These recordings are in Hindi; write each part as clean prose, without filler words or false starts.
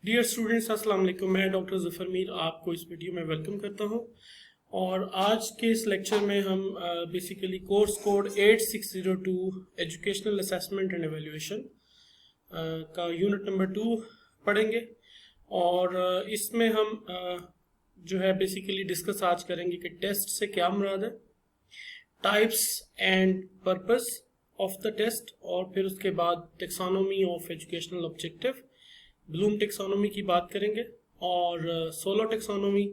डियर स्टूडेंट्स, अस्सलाम वालेकुम। मैं डॉक्टर ज़फ़र मीर आपको इस वीडियो में वेलकम करता हूं। और आज के इस लेक्चर में हम basically course code 8602 educational assessment and evaluation का यूनिट नंबर 2 पढ़ेंगे। और इसमें हम जो है बेसिकली डिस्कस आज करेंगे कि टेस्ट से क्या मुराद है, types and purpose of the test, और फिर उसके बाद taxonomy of educational objective, Bloom taxonomy की बात करेंगे, और सोलो टेक्सोनॉमी,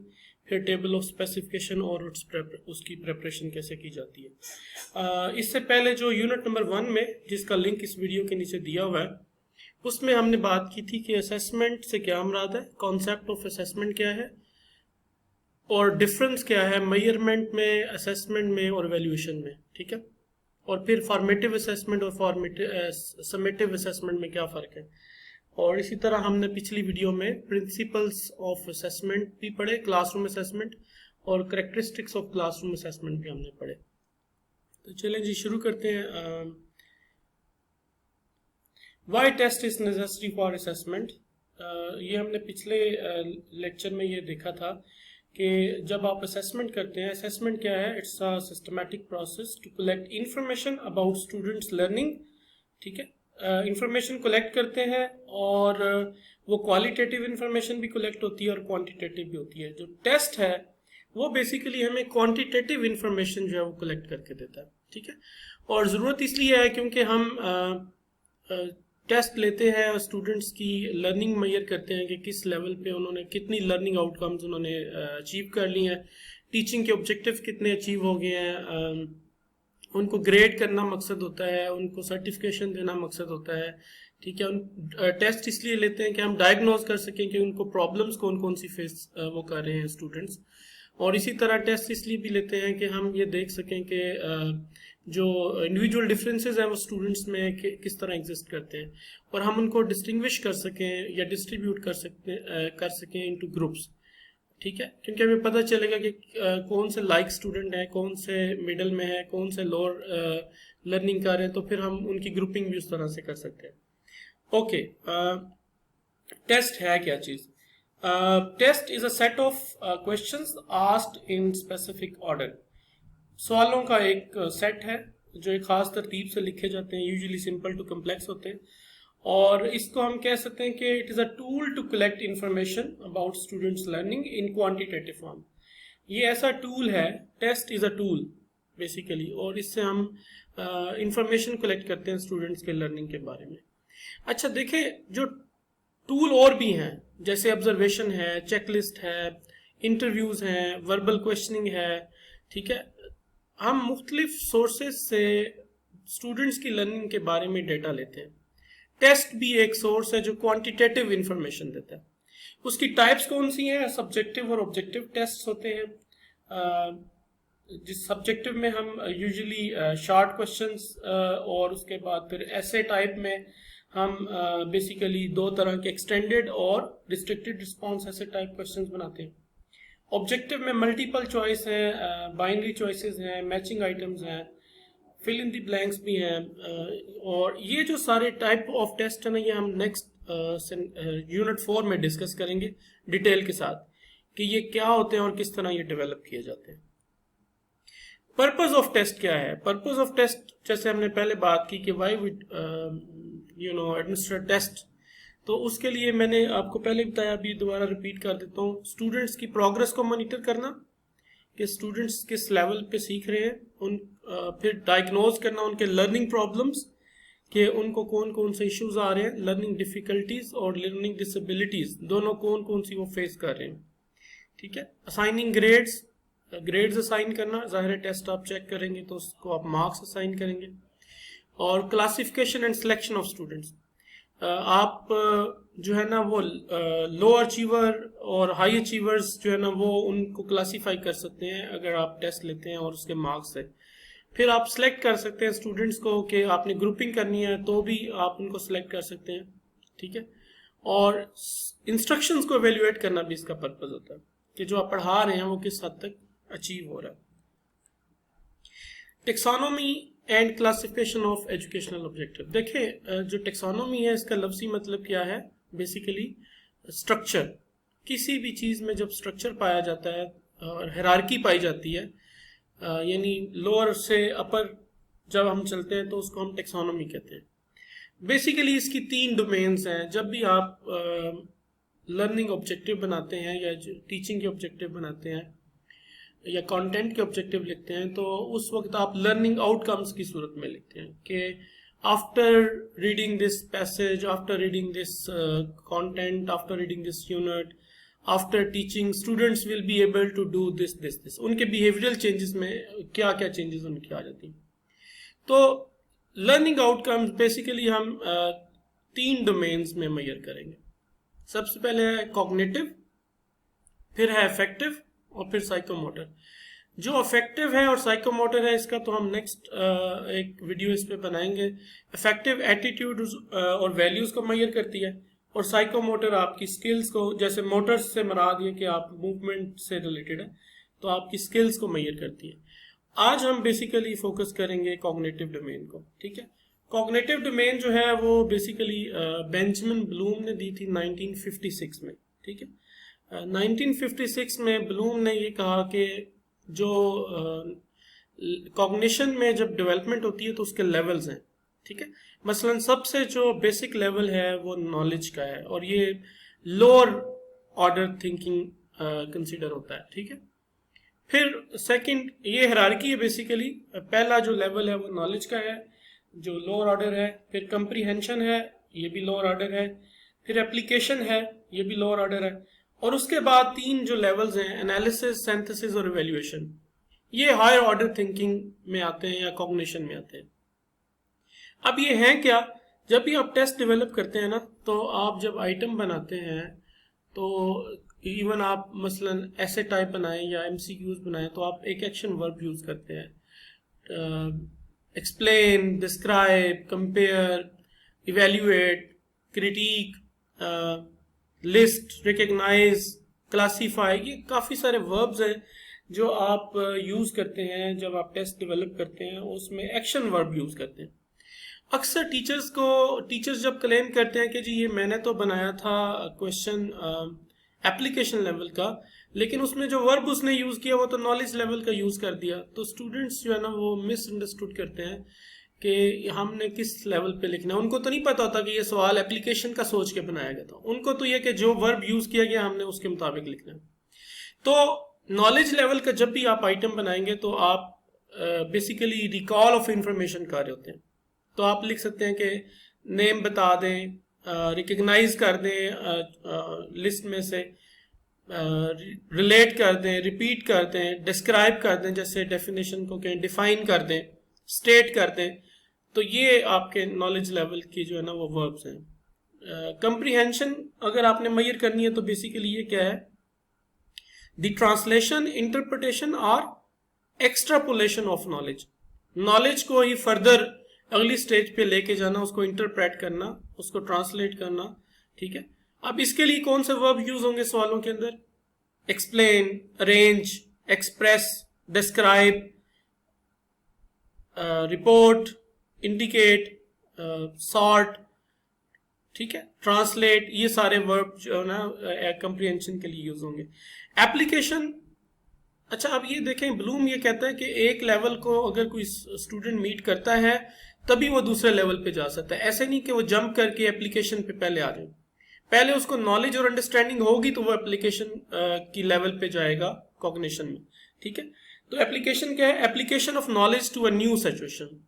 फिर टेबल ऑफ स्पेसिफिकेशन और उसकी प्रेपरेशन कैसे की जाती है। इससे पहले जो यूनिट नंबर 1 में, जिसका लिंक इस वीडियो के नीचे दिया हुआ है, उसमें हमने बात की थी कि असेसमेंट से क्या मुराद है, कॉन्सेप्ट ऑफ असेसमेंट क्या है, और डिफरेंस क्या है मेजरमेंट में, असेसमेंट में और एवेल्यूएशन में। ठीक है, और फिर फॉर्मेटिव असेसमेंट और समेटिव असेसमेंट में क्या फ़र्क है। और इसी तरह हमने पिछली वीडियो में प्रिंसिपल्स ऑफ असेसमेंट भी पढ़े, क्लासरूम असेसमेंट, और करेक्टरिस्टिक्स ऑफ क्लासरूम असेसमेंट भी हमने पढ़े। तो चलें जी, शुरू करते हैं। Why test is necessary for assessment. ये हमने पिछले लेक्चर में ये देखा था कि जब आप असेसमेंट करते हैं, असेसमेंट क्या है, it's a systematic process to collect information about students learning. ठीक है, इंफॉर्मेशन कलेक्ट करते हैं, और वो क्वालिटेटिव इंफॉर्मेशन भी कलेक्ट होती है और क्वांटिटेटिव भी होती है। जो टेस्ट है वो बेसिकली हमें क्वांटिटेटिव इंफॉर्मेशन जो है वो कलेक्ट करके देता है। ठीक है, और ज़रूरत इसलिए है क्योंकि हम टेस्ट लेते हैं और स्टूडेंट्स की लर्निंग मेजर करते हैं कि किस लेवल पे उन्होंने कितनी लर्निंग आउटकम्स उन्होंने अचीव कर ली हैं, टीचिंग के ऑब्जेक्टिव कितने अचीव हो गए हैं। उनको ग्रेड करना मकसद होता है, उनको सर्टिफिकेशन देना मकसद होता है। ठीक है, उन टेस्ट इसलिए लेते हैं कि हम डायग्नोज कर सकें कि उनको प्रॉब्लम्स कौन कौन सी फेस वो कर रहे हैं स्टूडेंट्स। और इसी तरह टेस्ट इसलिए भी लेते हैं कि हम ये देख सकें कि जो इंडिविजुअल डिफरेंसेस हैं वो स्टूडेंट्स में किस तरह एग्जिस्ट करते हैं, और हम उनको डिस्टिंग्विश कर सकें या डिस्ट्रीब्यूट कर सकें इनटू ग्रुप्स। ठीक है, क्योंकि हमें पता चलेगा कि कौन से लाइक स्टूडेंट है, कौन से मिडिल में है, कौन से लोअर लर्निंग कर रहे हैं, तो फिर हम उनकी ग्रुपिंग भी उस तरह से कर सकते हैं। ओके, टेस्ट है क्या चीज़? Test is a set of questions asked in specific order. सवालों का एक सेट है जो एक खास तरतीब से लिखे जाते हैं, यूजुअली सिंपल टू कम्प्लेक्स होते हैं, और इसको हम कह सकते हैं कि it is a tool to collect information about students learning in quantitative form. ये ऐसा टूल है, test is a tool basically, और इससे हम इंफॉर्मेशन कलेक्ट करते हैं स्टूडेंट्स के लर्निंग के बारे में। अच्छा देखें, जो टूल और भी हैं, जैसे ऑब्जर्वेशन है, चेकलिस्ट है, इंटरव्यूज़ हैं, वर्बल क्वेश्चनिंग है। ठीक है, हम मुख्तलिफ सोर्सेज से स्टूडेंट्स की लर्निंग के बारे में डेटा लेते हैं। टेस्ट भी एक सोर्स है जो क्वांटिटेटिव इंफॉर्मेशन देता है। उसकी टाइप्स कौन सी हैं? सब्जेक्टिव और ऑब्जेक्टिव टेस्ट होते हैं। जिस सब्जेक्टिव में हम यूजुअली शॉर्ट क्वेश्चंस और उसके बाद फिर ऐसे टाइप में हम बेसिकली दो तरह के एक्सटेंडेड और रिस्ट्रिक्टेड रिस्पॉन्स ऐसे टाइप क्वेश्चंस बनाते हैं। ऑब्जेक्टिव में मल्टीपल चॉइस है, बाइनरी चॉइसेस हैं, मैचिंग आइटम्स हैं, फिल इन दी ब्लैंक्स भी हैं। और ये जो सारे टाइप ऑफ टेस्ट है ना, ये हम नेक्स्ट यूनिट 4 में डिस्कस करेंगे डिटेल के साथ कि ये क्या होते हैं और किस तरह ये डेवलप किए जाते हैं। पर्पस ऑफ टेस्ट क्या है? पर्पस ऑफ टेस्ट, जैसे हमने पहले बात की कि व्हाई वुड एडमिनिस्टर टेस्ट, तो उसके लिए मैंने आपको पहले बताया, अभी दोबारा रिपीट कर देता हूँ। स्टूडेंट्स की प्रोग्रेस को मॉनिटर करना कि स्टूडेंट्स किस लेवल पे सीख रहे हैं, फिर डायग्नोज करना उनके लर्निंग प्रॉब्लम्स कि उनको कौन कौन से इश्यूज आ रहे हैं, लर्निंग डिफिकल्टीज और लर्निंग डिसेबिलिटीज दोनों कौन कौन सी वो फेस कर रहे हैं। ठीक है, असाइनिंग ग्रेड्स असाइन करना, ज़ाहिर टेस्ट आप चेक करेंगे तो उसको आप मार्क्स असाइन करेंगे। और classification and selection of students, आप जो है ना वो लो अचीवर और हाई अचीवर्स जो है ना वो उनको क्लासीफाई कर सकते हैं अगर आप टेस्ट लेते हैं और उसके मार्क्स से। फिर आप सिलेक्ट कर सकते हैं स्टूडेंट्स को कि आपने ग्रुपिंग करनी है तो भी आप उनको सिलेक्ट कर सकते हैं। ठीक है, और इंस्ट्रक्शंस को एवेल्युएट करना भी इसका पर्पज होता है कि जो आप पढ़ा रहे हैं वो किस हद तक अचीव हो रहा है। Taxonomy and classification of educational objective. देखें, जो टेक्सोनॉमी है इसका लफ्जी मतलब क्या है? बेसिकली स्ट्रक्चर, किसी भी चीज़ में जब स्ट्रक्चर पाया जाता है और हायरार्की पाई जाती है, यानी लोअर से अपर जब हम चलते हैं तो उसको हम टेक्सोनोमी कहते हैं। बेसिकली इसकी 3 डोमेन्स हैं। जब भी आप लर्निंग ऑब्जेक्टिव बनाते हैं या टीचिंग के ऑब्जेक्टिव बनाते हैं या कंटेंट के ऑब्जेक्टिव लिखते हैं, तो उस वक्त आप लर्निंग आउटकम्स की सूरत में लिखते हैं कि after reading this passage, after reading this content, after reading this unit, after teaching students will be able to do this this this. उनके बिहेवियरल चेंजेस में क्या क्या चेंजेस उनकी आ जाती हैं। तो लर्निंग आउटकम्स बेसिकली हम 3 डोमेन्स में मेजर करेंगे। सबसे पहले है कॉग्निटिव, फिर है अफेक्टिव और फिर साइकोमोटर। जो अफेक्टिव है और साइकोमोटर है इसका तो हम नेक्स्ट एक वीडियो इस पे बनाएंगे। अफेक्टिव एटीट्यूड और वैल्यूज को मेजर करती है और साइकोमोटर आपकी स्किल्स को, जैसे मोटर्स से मराद ये कि आप मूवमेंट से रिलेटेड है, तो आपकी स्किल्स को मेजर करती है। आज हम बेसिकली फोकस करेंगे कॉग्निटिव डोमेन को, ठीक है। कॉग्निटिव डोमेन जो है वो बेसिकली बेंजामिन ब्लूम ने दी थी 1956 में, ठीक है। 1956 में ब्लूम ने ये कहा कि जो कॉग्निशन में जब डेवलपमेंट होती है तो उसके लेवल्स हैं, ठीक है। मसलन सबसे जो बेसिक लेवल है वो नॉलेज का है और ये लोअर ऑर्डर थिंकिंग कंसीडर होता है, ठीक है। फिर सेकंड ये हायरार्की है, बेसिकली पहला जो लेवल है वो नॉलेज का है जो लोअर ऑर्डर है, फिर कंप्रीहेंशन है ये भी लोअर ऑर्डर है, फिर एप्लीकेशन है ये भी लोअर ऑर्डर है, और उसके बाद 3 जो लेवल्स हैं एनालिसिस, सिंथेसिस और इवैल्यूएशन, ये हायर ऑर्डर थिंकिंग में आते हैं या कॉग्निशन में आते हैं। अब ये है क्या, जब भी आप टेस्ट डेवलप करते हैं ना, तो आप जब आइटम बनाते हैं तो इवन आप मसलन ऐसे टाइप बनाएं या एमसीक्यूज बनाएं तो आप एक एक्शन वर्ब यूज करते हैं। Explain, describe, compare, evaluate, critique, list, recognise, classify, ये काफ़ी सारे वर्ब्स हैं जो आप यूज़ करते हैं जब आप टेस्ट डेवलप करते हैं, उसमें एक्शन वर्ब यूज़ करते हैं। अक्सर टीचर्स जब क्लेम करते हैं कि जी ये मैंने तो बनाया था क्वेश्चन एप्लीकेशन लेवल का, लेकिन उसमें जो वर्ब उसने यूज़ किया वो तो नॉलेज लेवल का यूज़ कर दिया, तो स्टूडेंट्स जो है ना वो मिसअंडरस्टूड करते हैं कि हमने किस लेवल पे लिखना है। उनको तो नहीं पता होता कि ये सवाल एप्लीकेशन का सोच के बनाया गया था, उनको तो ये कि जो वर्ब यूज़ किया गया हमने उसके मुताबिक लिखना है। तो नॉलेज लेवल का जब भी आप आइटम बनाएंगे तो आप बेसिकली रिकॉल ऑफ इंफॉर्मेशन कर रहे होते हैं, तो आप लिख सकते हैं कि नेम बता दें, रिकग्नाइज कर दें लिस्ट में से, रिलेट कर दें, रिपीट कर दें, डिस्क्राइब कर दें, जैसे डेफिनेशन को कहें डिफाइन कर दें, स्टेट कर दें, तो ये आपके नॉलेज लेवल की जो है ना वो वर्ब्स हैं। कंप्रीहेंशन अगर आपने मेजर करनी है तो बेसिकली ये क्या है, द ट्रांसलेशन, इंटरप्रिटेशन और एक्सट्रापोलेशन ऑफ नॉलेज। नॉलेज को ही फर्दर अगली स्टेज पे लेके जाना, उसको इंटरप्रेट करना, उसको ट्रांसलेट करना, ठीक है। अब इसके लिए कौन से वर्ब यूज होंगे सवालों के अंदर, explain, arrange, express, describe, report, indicate, sort, ठीक है, ट्रांसलेट, ये सारे वर्ब जो है ना कंप्रीहेंशन के लिए यूज होंगे। एप्लीकेशन, अच्छा अब ये देखें ब्लूम ये कहता है कि एक लेवल को अगर कोई स्टूडेंट मीट करता है तभी वो दूसरे लेवल पे जा सकता है, ऐसे नहीं कि वो जंप करके एप्लीकेशन पे पहले आ जाए। पहले उसको नॉलेज और अंडरस्टैंडिंग होगी तो वो एप्लीकेशन की लेवल पे जाएगा कॉग्निशन में, ठीक है। तो एप्लीकेशन क्या है, application of knowledge to a new situation.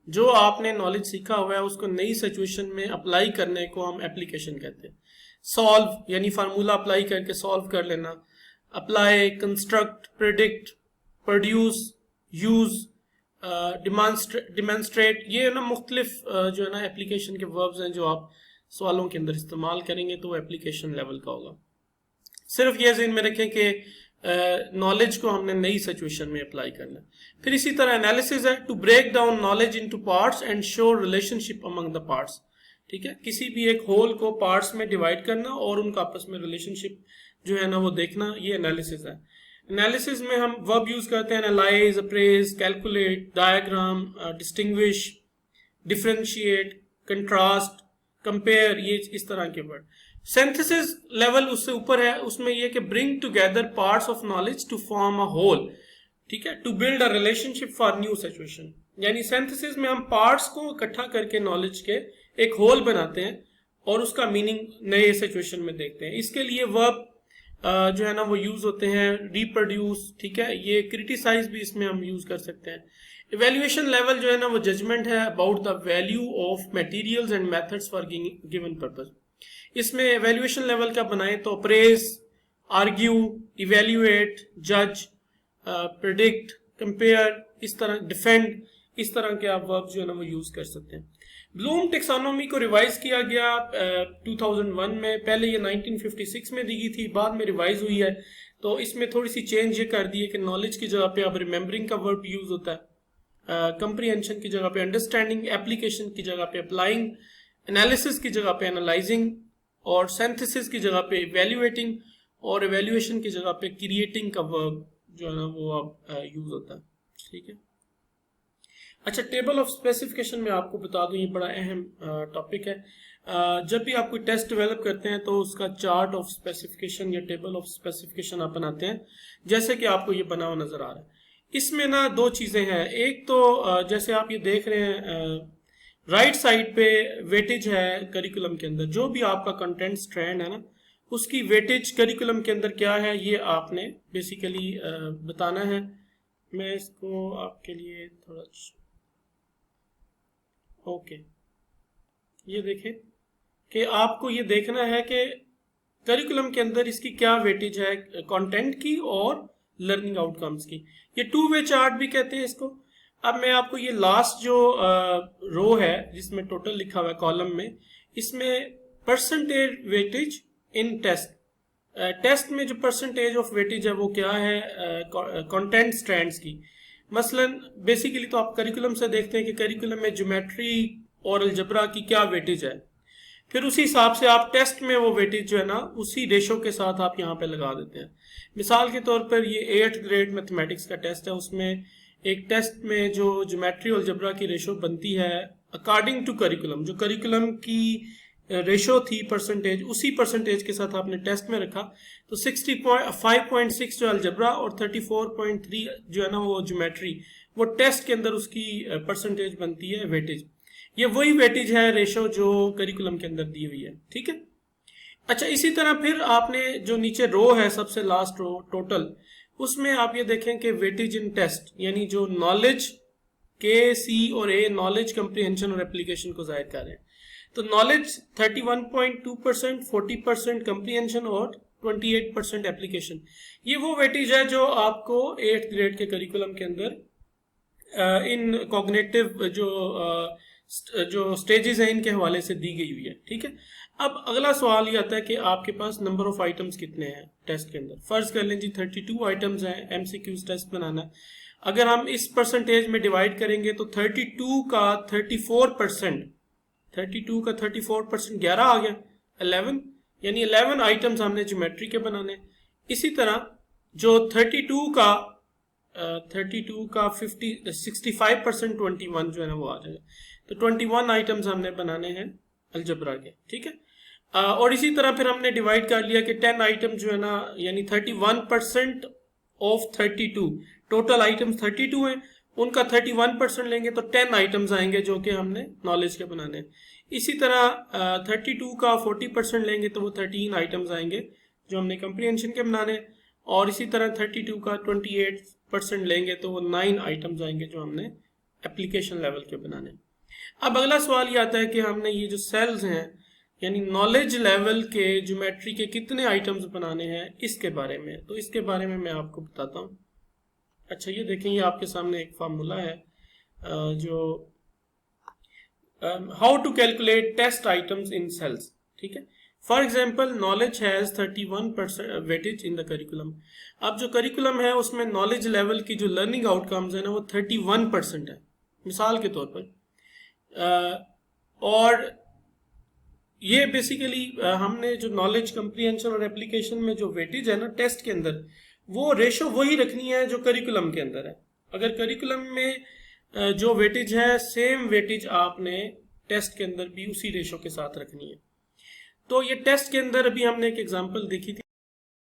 जो आपने नॉलेज सीखा हुआ है उसको नई सिचुएशन में अप्लाई करने को हम एप्लीकेशन कहते हैं। सॉल्व यानी फार्मूला अप्लाई करके सॉल्व कर लेना, apply, construct, predict, produce, use, demonstrate, ये ना मुख्तलिफ जो है ना एप्लीकेशन के वर्ब्स हैं जो आप सवालों के अंदर इस्तेमाल करेंगे तो वो एप्लीकेशन लेवल का होगा। सिर्फ ये ज़हन में रखें कि नॉलेज को हमने नई सिचुएशन में अप्लाई करना है। फिर इसी तरह एनालिसिस है, to break down knowledge into parts and show relationship among the parts, ठीक है। किसी भी एक होल को पार्ट्स में डिवाइड करना और उनका आपस में रिलेशनशिप जो है ना वो देखना, ये एनालिसिस है। एनालिसिस में हम वर्ब यूज करते हैं analyse, apprise, calculate, diagram, distinguish, differentiate, contrast, compare, ये इस तरह के वर्ड। सिंथेसिस लेवल उससे ऊपर है, उसमें ये कि bring together parts of knowledge to form a whole, ठीक है, to build a relationship for new situation. यानी सिंथेसिस में हम पार्ट्स को इकट्ठा करके नॉलेज के एक होल बनाते हैं और उसका मीनिंग नए सिचुएशन में देखते हैं। इसके लिए वर्ब जो है ना वो यूज होते हैं, रिप्रोड्यूस, ठीक है, ये क्रिटिसाइज भी इसमें हम यूज कर सकते हैं। इवेल्युएशन लेवल जो है ना वो जजमेंट है about the value of materials and methods for given purpose. इसमें इवेल्युएशन लेवल का बनाए तो अप्रेज, आर्ग्यू, इवेल्युएट, जज, प्रेडिक्ट, कंपेयर, इस तरह डिफेंड, इस तरह के आप वर्ब जो है ना वो यूज कर सकते हैं। ब्लूम टेक्सोनोमी को रिवाइज किया गया 2001 में, पहले ये 1956 में दी गई थी, बाद में रिवाइज हुई है। तो इसमें थोड़ी सी चेंज ये कर दी है कि नॉलेज की जगह पे अब रिमेम्बरिंग का वर्ब यूज होता है, कंप्रीहेंशन की जगह पे अंडरस्टैंडिंग, एप्लीकेशन की जगह पे अप्लाइंग, एनालिसिस की जगह पे एनालाइजिंग, और सिंथेसिस की जगह पे इवेल्युएटिंग, और इवेल्युएशन की जगह पे क्रिएटिंग का वर्ब जो है ना वो अब यूज होता है, ठीक है। अच्छा, टेबल ऑफ स्पेसिफिकेशन में आपको बता दूं, ये बड़ा अहम टॉपिक है। जब भी आप कोई टेस्ट डेवलप करते हैं तो उसका चार्ट ऑफ स्पेसिफिकेशन या टेबल ऑफ स्पेसिफिकेशन आप बनाते हैं, जैसे कि आपको ये बना हुआ नजर आ रहा है। इसमें ना दो चीजें हैं, एक तो जैसे आप ये देख रहे हैं राइट साइड पे वेटेज है करिकुलम के अंदर, जो भी आपका कंटेंट स्ट्रैंड है ना उसकी वेटेज करिकुलम के अंदर क्या है ये आपने बेसिकली बताना है। मैं इसको आपके लिए थोड़ा ओके, ये देखें कि आपको ये देखना है कि करिकुलम के अंदर इसकी क्या वेटेज है कंटेंट की और लर्निंग आउटकम्स की। ये टू वे चार्ट भी कहते हैं इसको। अब मैं आपको ये लास्ट जो रो है जिसमें टोटल लिखा हुआ है कॉलम में, इसमें percentage weightage in test, test में जो परसेंटेज ऑफ वेटेज है वो क्या है कंटेंट स्ट्रैंड्स की। मसलन बेसिकली तो आप करिकुलम से देखते हैं कि करिकुलम में ज्योमेट्री और अलजबरा की क्या वेटेज है, फिर उसी हिसाब से आप टेस्ट में वो वेटेज जो है ना उसी रेशो के साथ आप यहाँ पे लगा देते हैं। मिसाल के तौर पर ये 8th ग्रेड मैथमेटिक्स का टेस्ट है, उसमें एक टेस्ट में जो ज्योमेट्री और अलजबरा की रेशो बनती है अकॉर्डिंग टू करिकुलम, जो करिकुलम की रेशो थी परसेंटेज, उसी परसेंटेज के साथ आपने टेस्ट में रखा, तो 65.6 जो अलजबरा और 34.3 जो है ना वो ज्योमेट्री, वो टेस्ट के अंदर उसकी परसेंटेज बनती है वेटेज। ये वही वेटेज है रेशो जो करिकुलम के अंदर दी हुई है, ठीक है। अच्छा, इसी तरह फिर आपने जो नीचे रो है सबसे लास्ट रो टोटल, उसमें आप ये देखें कि वेटेज इन टेस्ट, यानी जो नॉलेज के, सी और ए, नॉलेज, कंप्रीहेंशन और एप्लीकेशन को जाहिर कर रहे हैं। तो नॉलेज 31.2%, 40% कंप्रीहेंशन और 28% एप्लीकेशन, ये वो वेटेज है जो आपको 8th ग्रेड के करिकुलम के अंदर इन कॉग्निटिव जो स्टेजेस हैं इनके हवाले से दी गई हुई है, ठीक है। अब अगला सवाल ये आता है कि आपके पास नंबर ऑफ आइटम्स कितने हैं टेस्ट के अंदर। फर्ज कर लें जी 32 आइटम्स हैं, एमसीक्यूज टेस्ट बनाना है। अगर हम इस परसेंटेज में डिवाइड करेंगे तो 32 का 34%, 11 आ गया, 11, यानी 11 आइटम्स हमने ज्योमेट्री के बनाने। इसी तरह जो 32 का 65% 21 जो है ना वो आ जाएगा, तो 21 आइटम्स हमने बनाने हैं अलजबरा के, ठीक है। और इसी तरह फिर हमने डिवाइड कर लिया कि 10 आइटम जो है ना, यानी 31% ऑफ 32, टोटल आइटम्स 32 हैं, उनका 31% लेंगे तो 10 आइटम्स आएंगे जो कि हमने नॉलेज के बनाने हैं। इसी तरह 32 का 40% लेंगे तो वो 13 आइटम्स आएंगे जो हमने कंप्रीहेंशन के बनाने, और इसी तरह 32 का 28% लेंगे तो वो 9 आइटम्स आएंगे जो हमने एप्लीकेशन लेवल के बनाने। अब अगला सवाल ये आता है कि हमने ये जो सेल्स हैं यानी नॉलेज लेवल के ज्योमेट्री के कितने आइटम्स बनाने हैं इसके बारे में, तो इसके बारे में मैं आपको बताता हूँ। अच्छा, ये देखें, ये आपके सामने एक फार्मूला है जो how to calculate test items in cells, ठीक है। For example knowledge has 31% weightage in the curriculum. अब जो करिकुलम है उसमें नॉलेज लेवल की जो लर्निंग आउटकम्स है ना वो 31% है मिसाल के तौर पर, और ये बेसिकली हमने जो नॉलेज, कंप्रीहेंशन और एप्लीकेशन में जो वेटेज है ना टेस्ट के अंदर, वो रेशो वही रखनी है जो करिकुलम के अंदर है। अगर करिकुलम में जो वेटेज है सेम वेटेज आपने टेस्ट के अंदर भी उसी रेशो के साथ रखनी है। तो ये टेस्ट के अंदर अभी हमने एक एग्जांपल देखी थी